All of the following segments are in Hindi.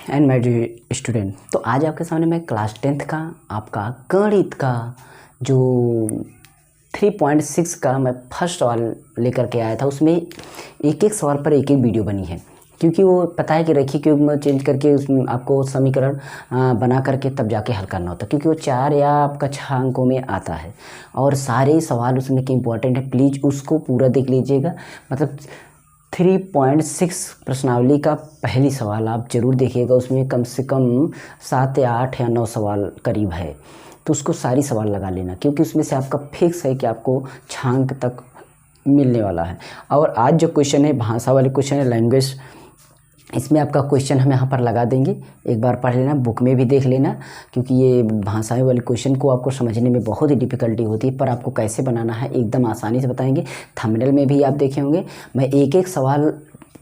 एंड माय डियर स्टूडेंट, तो आज आपके सामने मैं क्लास 10th का आपका गणित का जो 3.6 का मैं फर्स्ट सवाल लेकर के आया था। उसमें एक एक सवाल पर एक एक वीडियो बनी है, क्योंकि वो पता है कि रैखिक क्यूब में चेंज करके उसमें आपको समीकरण बना करके तब जाके हल करना होता है, क्योंकि वो 4 या आपका 6 अंकों में आता है और सारे सवाल उसमें के इम्पोर्टेंट है। प्लीज़ उसको पूरा देख लीजिएगा। मतलब 3.6 प्रश्नावली का पहली सवाल आप ज़रूर देखिएगा। उसमें कम से कम 7 या 8 या 9 सवाल करीब है, तो उसको सारी सवाल लगा लेना, क्योंकि उसमें से आपका फिक्स है कि आपको 6 अंक तक मिलने वाला है। और आज जो क्वेश्चन है भाषा वाले क्वेश्चन है, लैंग्वेज, इसमें आपका क्वेश्चन हम यहाँ पर लगा देंगे। एक बार पढ़ लेना, बुक में भी देख लेना, क्योंकि ये भाषाएं वाले क्वेश्चन को आपको समझने में बहुत ही डिफ़िकल्टी होती है, पर आपको कैसे बनाना है एकदम आसानी से बताएंगे। थंबनेल में भी आप देखे होंगे, मैं एक एक सवाल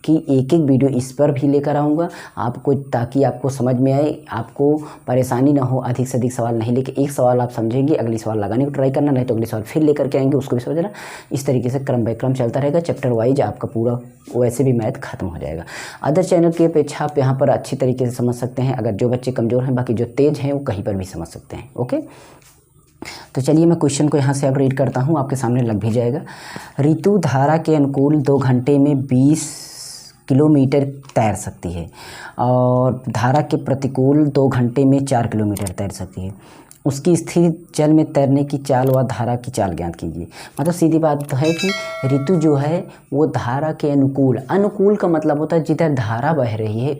की एक एक वीडियो इस पर भी लेकर आऊँगा आपको, ताकि आपको समझ में आए, आपको परेशानी ना हो। अधिक से अधिक सवाल नहीं लेके एक सवाल आप समझेंगे, अगली सवाल लगाने को ट्राई करना, नहीं तो अगले सवाल फिर लेकर के आएंगे, उसको भी समझना। इस तरीके से क्रम बाय क्रम चलता रहेगा, चैप्टर वाइज आपका पूरा वैसे भी मैथ खत्म हो जाएगा। अदर चैनल की अपेक्षा आप यहाँ पर अच्छी तरीके से समझ सकते हैं। अगर जो बच्चे कमज़ोर हैं, बाकी जो तेज़ हैं वो कहीं पर भी समझ सकते हैं। ओके, तो चलिए मैं क्वेश्चन को यहाँ से अब रीड करता हूँ, आपके सामने लग भी जाएगा। ऋतु धारा के अनुकूल 2 घंटे में 20 किलोमीटर तैर सकती है और धारा के प्रतिकूल 2 घंटे में 4 किलोमीटर तैर सकती है। उसकी स्थिर जल में तैरने की चाल व धारा की चाल ज्ञात कीजिए। मतलब सीधी बात तो है कि ऋतु जो है वो धारा के अनुकूल, अनुकूल का मतलब होता है जिधर धारा बह रही है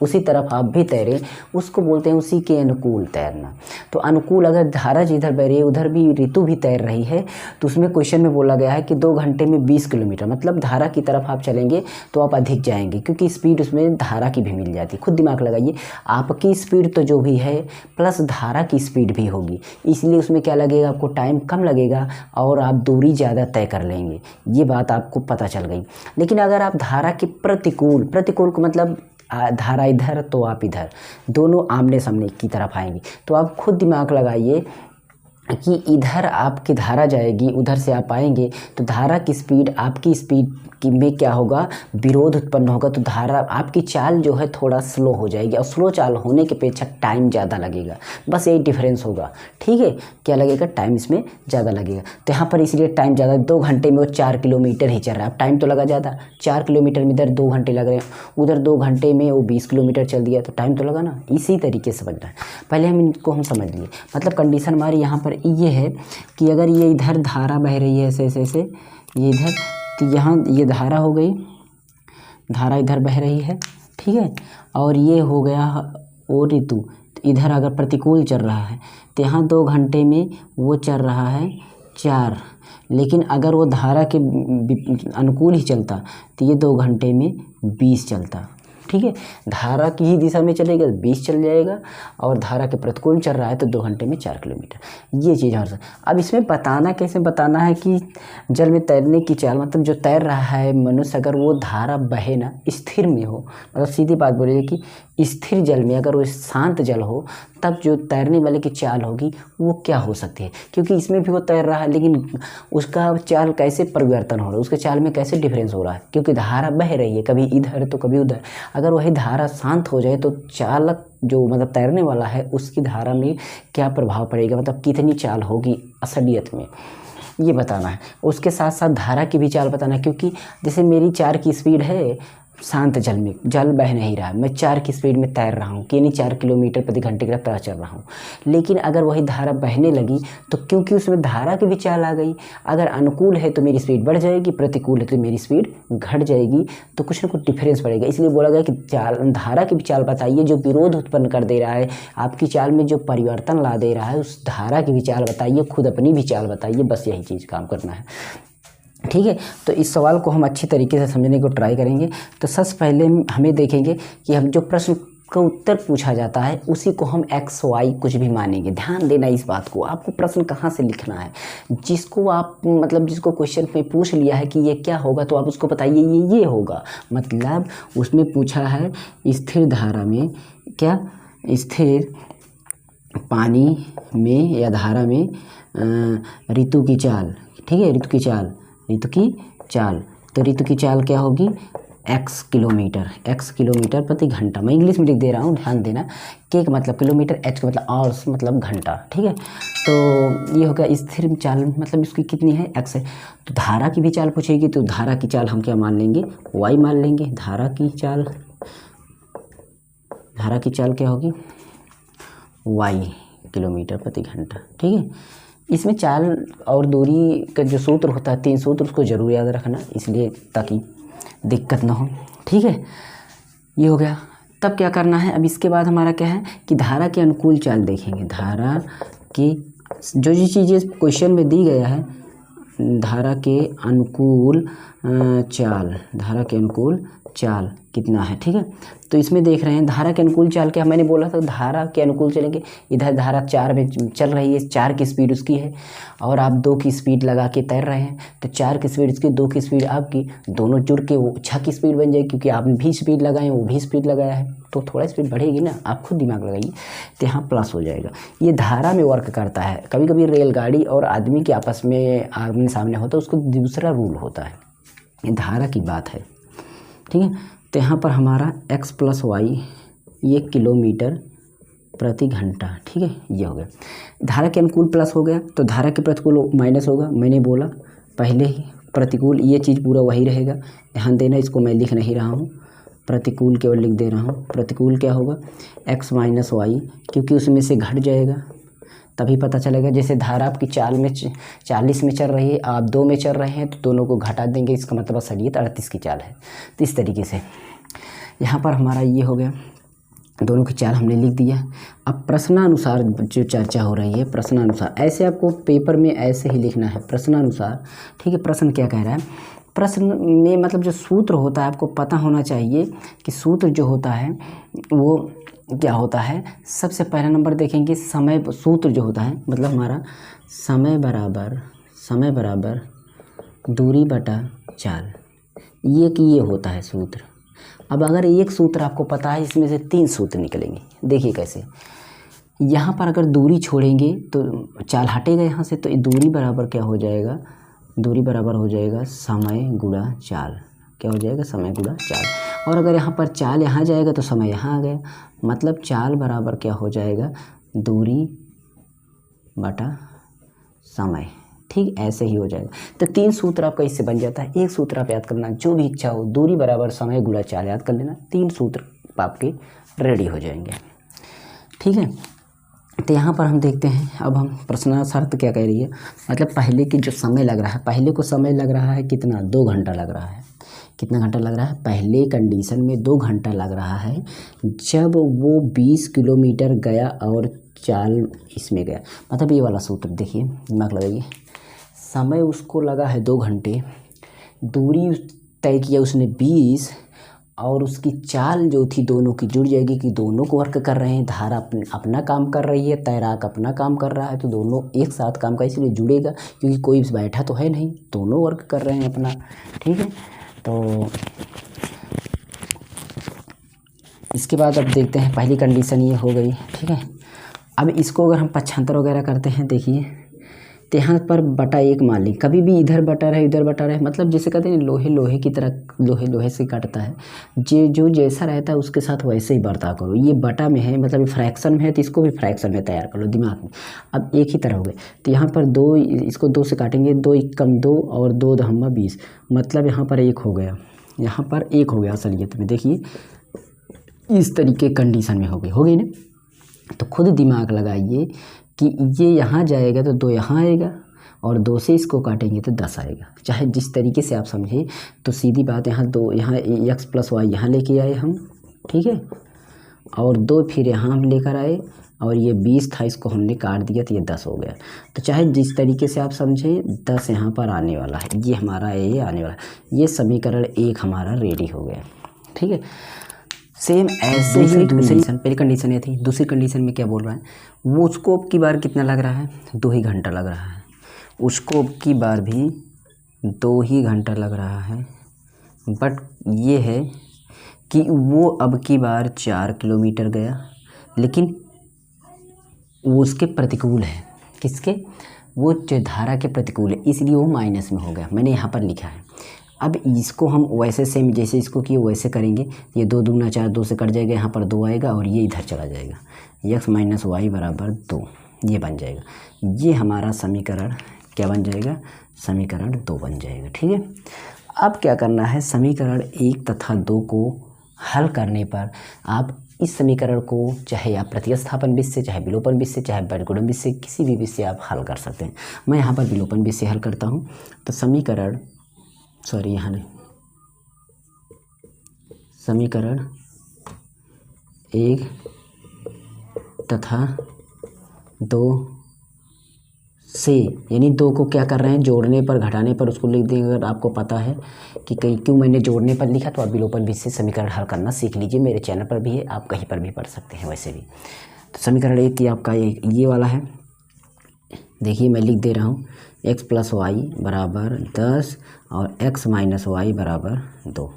उसी तरफ आप भी तैरें, उसको बोलते हैं उसी के अनुकूल तैरना। तो अनुकूल, अगर धारा जिधर बह रही है उधर भी ऋतु भी तैर रही है, तो उसमें क्वेश्चन में बोला गया है कि 2 घंटे में 20 किलोमीटर, मतलब धारा की तरफ आप चलेंगे तो आप अधिक जाएंगे, क्योंकि स्पीड उसमें धारा की भी मिल जाती है। खुद दिमाग लगाइए, आपकी स्पीड तो जो भी है प्लस धारा की स्पीड भी होगी, इसलिए उसमें क्या लगेगा, आपको टाइम कम लगेगा और आप दूरी ज़्यादा तय कर लेंगे। ये बात आपको पता चल गई। लेकिन अगर आप धारा के प्रतिकूल, प्रतिकूल को मतलब धारा इधर तो आप इधर, दोनों आमने सामने की तरफ आएंगी, तो आप खुद दिमाग लगाइए कि इधर आपकी धारा जाएगी, उधर से आप आएंगे, तो धारा की स्पीड आपकी स्पीड की में क्या होगा, विरोध उत्पन्न होगा। तो धारा आपकी चाल जो है थोड़ा स्लो हो जाएगी, और स्लो चाल होने के अपेक्षा टाइम ज़्यादा लगेगा, बस यही डिफरेंस होगा। ठीक है, क्या लगेगा, टाइम इसमें ज़्यादा लगेगा। तो यहाँ पर इसलिए टाइम ज़्यादा, 2 घंटे में वो 4 किलोमीटर ही चल रहा है, अब टाइम तो लगा ज़्यादा, 4 किलोमीटर में इधर 2 घंटे लग रहे हैं, उधर 2 घंटे में वो 20 किलोमीटर चल दिया, तो टाइम तो लगा ना। इसी तरीके से समझना है, पहले हम इनको समझ लिए। मतलब कंडीशन हमारी यहाँ पर ये है कि अगर ये इधर धारा बह रही है ऐसे ऐसे ऐसे, ये इधर, तो यहाँ ये धारा हो गई, धारा इधर बह रही है, ठीक है, और ये हो गया वो ऋतु। तो इधर अगर प्रतिकूल चल रहा है तो यहाँ 2 घंटे में वो चल रहा है 4, लेकिन अगर वो धारा के अनुकूल ही चलता तो ये 2 घंटे में 20 चलता। ठीक है, धारा की ही दिशा में चलेगा तो 20 चल जाएगा, और धारा के प्रतिकूल चल रहा है तो 2 घंटे में 4 किलोमीटर। ये चीज़ और अब इसमें बताना कैसे, बताना है कि जल में तैरने की चाल, मतलब जो तैर रहा है मनुष्य, अगर वो धारा बहे ना, स्थिर में हो, मतलब सीधी बात बोलिए कि स्थिर जल में, अगर वो शांत जल हो, तब जो तैरने वाले की चाल होगी वो क्या हो सकती है, क्योंकि इसमें भी वो तैर रहा है, लेकिन उसका चाल कैसे परिवर्तन हो रहा है, उसके चाल में कैसे डिफरेंस हो रहा है, क्योंकि धारा बह रही है, कभी इधर तो कभी उधर। अगर वही धारा शांत हो जाए तो चालक जो मतलब तैरने वाला है उसकी धारा में क्या प्रभाव पड़ेगा, मतलब कितनी चाल होगी असलियत में, ये बताना है। उसके साथ साथ धारा की भी चाल बताना है, क्योंकि जैसे मेरी 4 की स्पीड है, शांत जल में जल बह नहीं रहा है, मैं 4 की स्पीड में तैर रहा हूँ, कि यानी 4 किलोमीटर प्रति घंटे की रफ्तार चल रहा हूँ। लेकिन अगर वही धारा बहने लगी तो क्योंकि उसमें धारा की भी चाल आ गई, अगर अनुकूल है तो मेरी स्पीड बढ़ जाएगी, प्रतिकूल है तो मेरी स्पीड घट जाएगी, तो कुछ ना कुछ डिफरेंस पड़ेगा। इसलिए बोला गया कि चाल, धारा की भी चाल बताइए जो विरोध उत्पन्न कर दे रहा है, आपकी चाल में जो परिवर्तन ला दे रहा है, उस धारा की भी चाल बताइए, खुद अपनी भी चाल बताइए, बस यही चीज़ काम करना है। ठीक है, तो इस सवाल को हम अच्छी तरीके से समझने को ट्राई करेंगे। तो सबसे पहले हमें देखेंगे कि हम जो प्रश्न का उत्तर पूछा जाता है उसी को हम XY कुछ भी मानेंगे। ध्यान देना इस बात को, आपको प्रश्न कहाँ से लिखना है, जिसको आप मतलब जिसको क्वेश्चन में पूछ लिया है कि ये क्या होगा, तो आप उसको बताइए ये होगा। मतलब उसमें पूछा है स्थिर धारा में, क्या स्थिर पानी में या धारा में ऋतु की चाल, ठीक है, ऋतु की चाल, तो ऋतु की चाल क्या होगी, एक्स किलोमीटर प्रति घंटा। मैं इंग्लिश में लिख दे रहा हूँ, ध्यान देना। के का मतलब किलोमीटर, एच का मतलब आवर्स मतलब घंटा, ठीक है। तो ये हो गया स्थिर चाल, मतलब इसकी कितनी है, एक्स है। तो धारा की भी चाल पूछेगी तो धारा की चाल हम क्या मान लेंगे, वाई मान लेंगे। धारा की चाल क्या होगी, वाई किलोमीटर प्रति घंटा, ठीक है। इसमें चाल और दूरी का जो सूत्र होता है, 3 सूत्र, उसको ज़रूर याद रखना, इसलिए ताकि दिक्कत ना हो, ठीक है। ये हो गया। तब क्या करना है, अब इसके बाद हमारा क्या है कि धारा के अनुकूल चाल देखेंगे। धारा की जो चीज़ें क्वेश्चन में दी गया है, धारा के अनुकूल चाल कितना है, ठीक है। तो इसमें देख रहे हैं धारा के अनुकूल चाल क्या, मैंने बोला था धारा के अनुकूल चलेंगे। इधर धारा 4 में चल रही है, 4 की स्पीड उसकी है और आप 2 की स्पीड लगा के तैर रहे हैं, तो 4 की स्पीड उसकी, 2 की स्पीड आपकी, दोनों जुड़ के वो 6 की स्पीड बन जाएगी, क्योंकि आप भी स्पीड लगाए वो भी स्पीड लगाया है, तो थोड़ा स्पीड बढ़ेगी ना, आप खुद दिमाग लगाइए, तो यहाँ प्लस हो जाएगा। ये धारा में वर्क करता है। कभी कभी रेलगाड़ी और आदमी के आपस में आमने सामने होता है, उसको दूसरा रूल होता है, ये धारा की बात है, ठीक है। तो यहाँ पर हमारा x + y ये किलोमीटर प्रति घंटा, ठीक है, ये हो गया। धारा के अनुकूल प्लस हो गया तो धारा के प्रतिकूल माइनस होगा, मैंने बोला पहले ही। प्रतिकूल ये चीज़ पूरा वही रहेगा, ध्यान देना, इसको मैं लिख नहीं रहा हूँ, प्रतिकूल केवल लिख दे रहा हूँ। प्रतिकूल क्या होगा, x - y, क्योंकि उसमें से घट जाएगा, तभी पता चलेगा। जैसे धारा आपकी 40 में चल रही है, आप 2 में चल रहे हैं, तो दोनों को घटा देंगे, इसका मतलब असलियत 38 की चाल है। तो इस तरीके से यहाँ पर हमारा ये हो गया, दोनों की चाल हमने लिख दिया। अब प्रश्नानुसार जो चर्चा हो रही है, प्रश्नानुसार ऐसे आपको पेपर में ऐसे ही लिखना है, प्रश्नानुसार, ठीक है। प्रश्न क्या कह रहा है, प्रश्न में मतलब जो सूत्र होता है आपको पता होना चाहिए कि सूत्र जो होता है वो क्या होता है। सबसे पहला नंबर देखेंगे समय, सूत्र जो होता है मतलब हमारा समय बराबर दूरी बटा चाल, ये होता है सूत्र। अब अगर एक सूत्र आपको पता है, इसमें से 3 सूत्र निकलेंगे। देखिए कैसे, यहाँ पर अगर दूरी छोड़ेंगे तो चाल हटेगा यहाँ से, तो दूरी बराबर क्या हो जाएगा, दूरी बराबर हो जाएगा समय गुणा चाल, क्या हो जाएगा, समय गुणा चाल। और अगर यहाँ पर चाल यहाँ जाएगा तो समय यहाँ आ गया, मतलब चाल बराबर क्या हो जाएगा, दूरी बटा समय, ठीक, ऐसे ही हो जाएगा। तो 3 सूत्र आपका इससे बन जाता है। एक सूत्र आप याद करना, जो भी इच्छा हो, दूरी बराबर समय गुणा चाल याद कर लेना, 3 सूत्र आपके रेडी हो जाएंगे, ठीक है। तो यहाँ पर हम देखते हैं, अब हम प्रश्नानुसार क्या कह रही है, मतलब पहले की जो समय लग रहा है, पहले को समय लग रहा है कितना, 2 घंटा लग रहा है। कितना घंटा लग रहा है, पहले कंडीशन में 2 घंटा लग रहा है, जब वो 20 किलोमीटर गया और चाल इसमें गया। मतलब ये वाला सूत्र देखिए, दिमाग लगाइए, समय उसको लगा है 2 घंटे, दूरी तय किया उसने 20, और उसकी चाल जो थी दोनों की जुड़ जाएगी कि दोनों को वर्क कर रहे हैं। धारा अपना काम कर रही है, तैराक अपना काम कर रहा है, तो दोनों एक साथ काम का, इसलिए जुड़ेगा, क्योंकि कोई बैठा तो है नहीं, दोनों वर्क कर रहे हैं अपना, ठीक है। तो इसके बाद अब देखते हैं, पहली कंडीशन ये हो गई, ठीक है। अब इसको अगर हम पक्षांतर वगैरह करते हैं, देखिए, तो यहाँ पर बटा 1 मान ली, कभी भी इधर बटा रहे इधर बटा रहे, मतलब जैसे कहते हैं लोहे की तरह, लोहे से काटता है, जो जैसा रहता है उसके साथ वैसे ही बर्ताव करो। ये बटा में है, मतलब फ्रैक्शन में है, तो इसको भी फ्रैक्शन में तैयार कर लो दिमाग में। अब एक ही तरह हो गए, तो यहाँ पर 2, इसको 2 से काटेंगे, 2 × 2 और 2 × 20, मतलब यहाँ पर 1 हो गया, यहाँ पर 1 हो गया असलियत में। देखिए इस तरीके कंडीशन में हो गई ना। तो खुद दिमाग लगाइए कि ये यहाँ जाएगा तो 2 यहाँ आएगा, और 2 से इसको काटेंगे तो 10 आएगा। चाहे जिस तरीके से आप समझे, तो सीधी बात, यहाँ 2, यहाँ x + y यहाँ लेके आए हम, ठीक है, और 2 फिर यहाँ हम लेकर आए, और ये 20 था, इसको हमने काट दिया तो ये 10 हो गया। तो चाहे जिस तरीके से आप समझे, 10 यहाँ पर आने वाला है, ये हमारा ये आने वाला है। ये समीकरण 1 हमारा रेडी हो गया, ठीक है। सेम ऐसे ही दूसरी, पहली कंडीशन ये थी, दूसरी कंडीशन में क्या बोल रहा है, वो उसको अब की बार कितना लग रहा है, 2 ही घंटा लग रहा है, उसको अब की बार भी 2 ही घंटा लग रहा है। बट ये है कि वो अब की बार 4 किलोमीटर गया, लेकिन वो उसके प्रतिकूल है, किसके, वो जो धारा के प्रतिकूल है, इसलिए वो माइनस में हो गया, मैंने यहाँ पर लिखा है। अब इसको हम वैसे सेम जैसे इसको किए वैसे करेंगे। ये 2 दूना 4, 2 से कट जाएगा, यहाँ पर 2 आएगा और ये इधर चला जाएगा, x माइनस वाई बराबर 2, ये बन जाएगा। ये हमारा समीकरण क्या बन जाएगा, समीकरण 2 बन जाएगा। ठीक है, अब क्या करना है, समीकरण 1 तथा 2 को हल करने पर आप इस समीकरण को चाहे आप प्रतिस्थापन विधि से, चाहे विलोपन विधि से, चाहे बैकगुणन विधि से, किसी भी विधि से आप हल कर सकते हैं। मैं यहाँ पर विलोपन विधि से हल करता हूँ। तो समीकरण यहाँ नहीं, समीकरण 1 तथा 2 से, यानी 2 को क्या कर रहे हैं, जोड़ने पर घटाने पर उसको लिख देंगे। अगर आपको पता है कि क्यों मैंने जोड़ने पर लिखा, तो आप विलोपन विधि से समीकरण हल करना सीख लीजिए। मेरे चैनल पर भी है, आप कहीं पर भी पढ़ सकते हैं वैसे भी। तो समीकरण 1 की आपका ये वाला है, देखिए मैं लिख दे रहा हूँ, x प्लस वाई बराबर 10 और x माइनस वाई बराबर 2।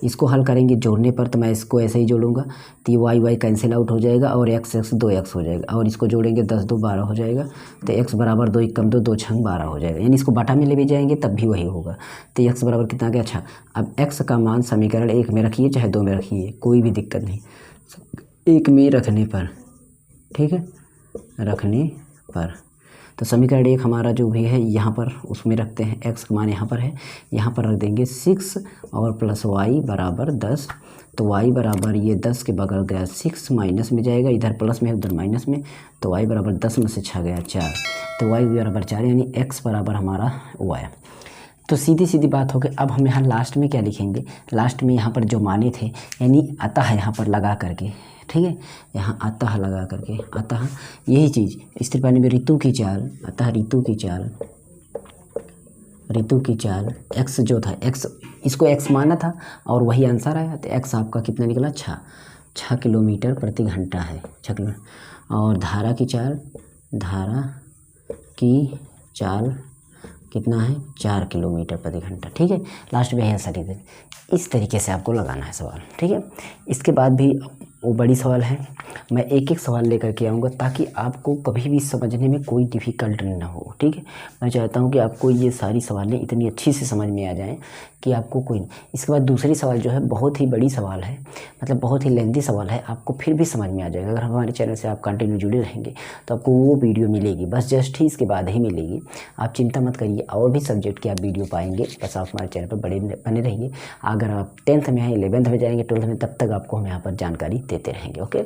इसको हल करेंगे जोड़ने पर, तो मैं इसको ऐसे ही जोड़ूंगा, तो ये वाई कैंसिल आउट हो जाएगा और x 2x हो जाएगा, और इसको जोड़ेंगे 10 2 12 हो जाएगा। तो x बराबर 2 1 2 2 6 12 हो जाएगा, यानी इसको बटा में ले भी जाएंगे तब भी वही होगा। तो x बराबर कितना गया, अच्छा अब x का मान समीकरण 1 में रखिए चाहे 2 में रखिए, कोई भी दिक्कत नहीं, 1 में रखने पर, ठीक है, रखने पर। तो समीकरण 1 हमारा जो भी है यहाँ पर उसमें रखते हैं, x का मान यहाँ पर है, यहाँ पर रख देंगे 6 और प्लस y बराबर 10। तो y बराबर ये 10 के बगल गया 6, माइनस में जाएगा, इधर प्लस में उधर माइनस में, तो y बराबर 10 में से 6 गया 4, तो y बराबर 4, यानी x बराबर हमारा वो आया। तो सीधी सीधी बात हो गई। अब हम यहाँ लास्ट में क्या लिखेंगे, लास्ट में यहाँ पर जो माने थे, यानी अतः यहाँ पर लगा करके, ठीक है, यहाँ अतः लगा करके, अतः यही चीज़ स्थिर पानी में ऋतु की चाल, अतः ऋतु की चाल x जो था, x इसको x माना था और वही आंसर आया। तो x आपका कितना निकला, 6 किलोमीटर प्रति घंटा है, 6 किलोमीटर। और धारा की चाल कितना है, 4 किलोमीटर प्रति घंटा। ठीक है, लास्ट में यही सही है। इस तरीके से आपको लगाना है सवाल। ठीक है, इसके बाद भी वो बड़ी सवाल है, मैं एक एक सवाल लेकर के आऊँगा ताकि आपको कभी भी समझने में कोई डिफ़िकल्ट ना हो। ठीक है, मैं चाहता हूँ कि आपको ये सारी सवालें इतनी अच्छी से समझ में आ जाएं कि आपको कोई नहीं। इसके बाद दूसरी सवाल जो है बहुत ही बड़ी सवाल है, मतलब बहुत ही लेंथी सवाल है, आपको फिर भी समझ में आ जाएगा। अगर हमारे चैनल से आप कंटिन्यू जुड़े रहेंगे तो आपको वो वीडियो मिलेगी, बस जस्ट ही इसके बाद ही मिलेगी। आप चिंता मत करिए, और भी सब्जेक्ट की आप वीडियो पाएंगे, बस आप हमारे चैनल पर बने रहिए। अगर आप 10th में हैं, 11th में जाएंगे, 12th में, तब तक आपको हम यहाँ पर जानकारी देते रहेंगे। ओके,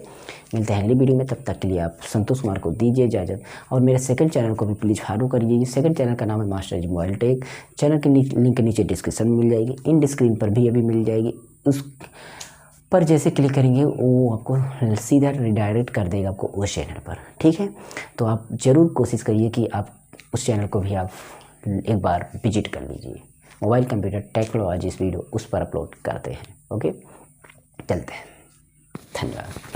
मिलते हैं अगली वीडियो में, तब तक के लिए आप संतोष कुमार को दीजिए इजाज़त। और मेरे सेकंड चैनल को भी प्लीज़ फॉलो करिए। सेकंड चैनल का नाम है master edge mobile tech. Channel की लिंक नीचे डिस्क्रिप्शन में मिल जाएगी, इन स्क्रीन पर भी अभी मिल जाएगी। उस पर जैसे क्लिक करेंगे वो आपको सीधा रिडायरेक्ट कर देगा आपको उस चैनल पर। ठीक है, तो आप ज़रूर कोशिश करिए कि आप उस चैनल को भी आप एक बार विजिट कर लीजिए। मोबाइल कंप्यूटर टेक्नोलॉजी इस वीडियो उस पर अपलोड करते हैं। ओके, चलते हैं, धन्यवाद।